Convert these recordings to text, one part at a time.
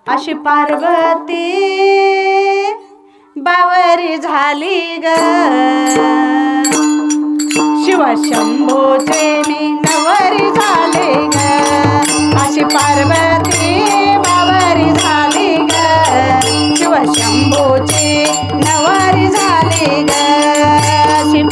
अशी पार्वती बावरी झाली ग शिव शंभूचे मी नवरी झाले ग अशी पार्वती बावरी झाली ग शिव शंभूचे नवरी झाली ग अशी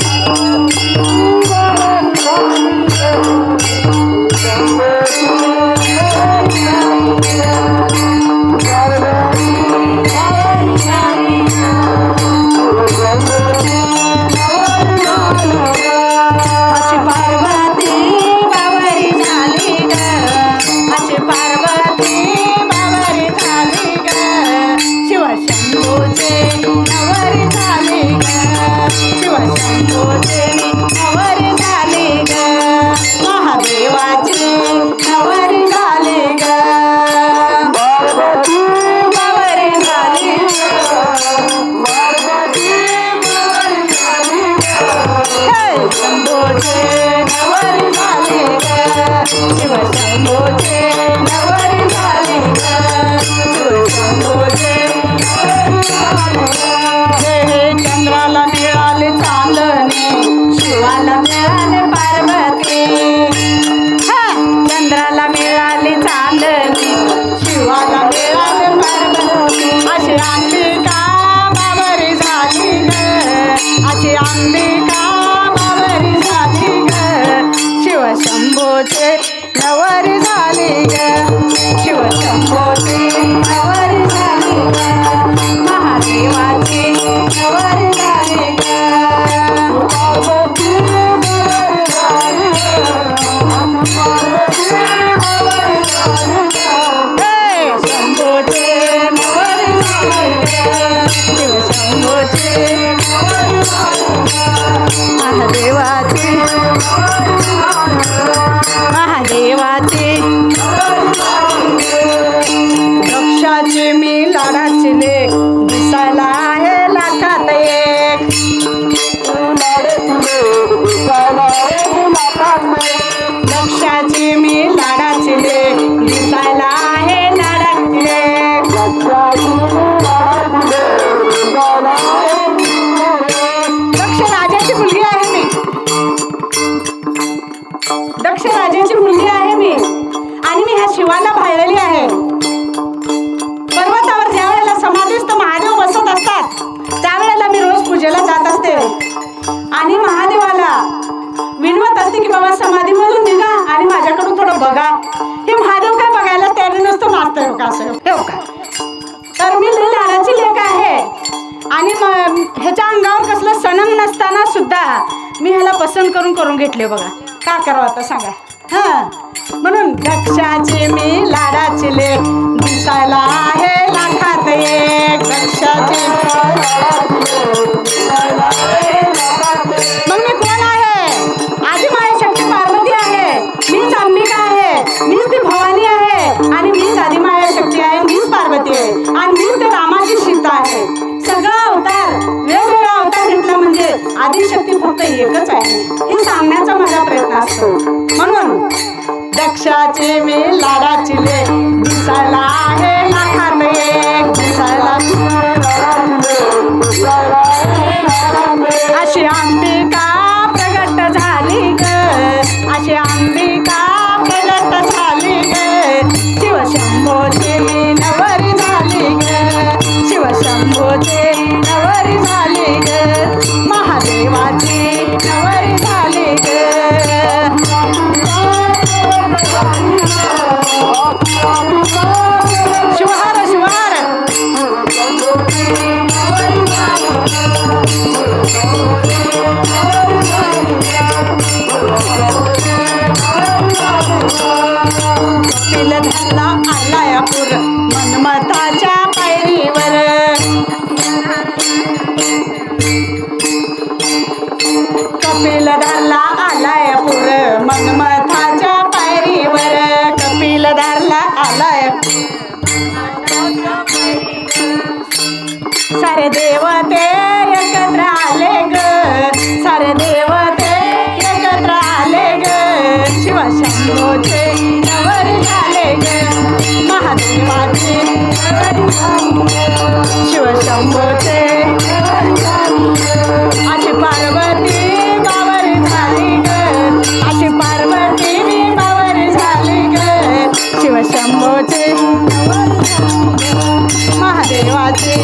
चंद्राला मिळाले चांदणे शिवाला मिळाले पार्वती चंद्राला मिळाले चांदणे शिवाला मिळाले पार्वती अशी अंबिका बावरी झाली ग अशी अंबिका बावरी झाली ग शिव शंभूचे नवरी झाली ग शिव शंभूचे नवरी झाली ग महादेवाची नवरी झाली ग शंभूचे नवरी झाली ग शिव शंभूचे महादेवाची महादेवाची दक्षाची मी लाडाची लेक दिसायला आहे लाखात एक दक्षाची मी लाडाची लेक दिसायला आहे लाडाची लेक दक्ष राजाची मुलगी आहे मी दक्ष राजाची मुलगी आहे मी आणि मी ह्या शिवाला भाळलेली आहे पर्वतावर ज्या वेळेला समाधीस्थ महादेव बसत असतात त्यावेळेला मी रोज पूजेला जात असते आणि महादेवाला विनवत असते की बाबा समाधीमधून निघा आणि माझ्याकडून थोडं बघा हे महादेव काय बघायला तयारी नसतो मागतोय का असं ठेव का तर मी लाडाची लेक आहे आणि ह्याच्या अंगावर कसलं सणम नसताना सुद्धा मी ह्याला पसंत करून घेतले बघा का करावं आता सांगा म्हणून दक्षाची मी लाडाची लेक दिसायला आहे लाखात एक दक्षाची मग मी कोण आहे आधी माया शक्ती पार्वती आहे मीच अंबिका आहे मीच ती भवानी आहे आणि मीच आधी माया शक्ती आहे मीच पार्वती आहे आणि मीच ते रामाची सीता आहे सगळा अवतार वेगवेगळा अवतार घेतला म्हणजे आदिशक्ती फक्त एकच आहे हे सांगण्याचा माझा प्रयत्न असतो म्हणून दक्षाची मी लाडाची लेक दिसायला आहे लाखात एक दिसायला अशी अंबिका प्रगट झाली ग अशी अंबिका प्रगट झाली ग शिव शंभूची मी नवरी झाली ग शिव शंभूची नवरी झाली ग महादेवाची नवरी झाली ग शिवहार शिवहार कपिल धरला आलायापूर मनमताच्या पायरीवर कपिल धरला आलायापूर मनमताच्या पायरीवर कपिल धरला आलाय सारे देवते एकत्र आले ग सारे देवते एकत्र आले ग शिव शंभूचे नवरी झाले ग महादेवाचे शिवशंभोचे अशी पार्वती बावर झाली ग, अशी पार्वती बावर झाली ग. शिवशंभोचे महादेवाचे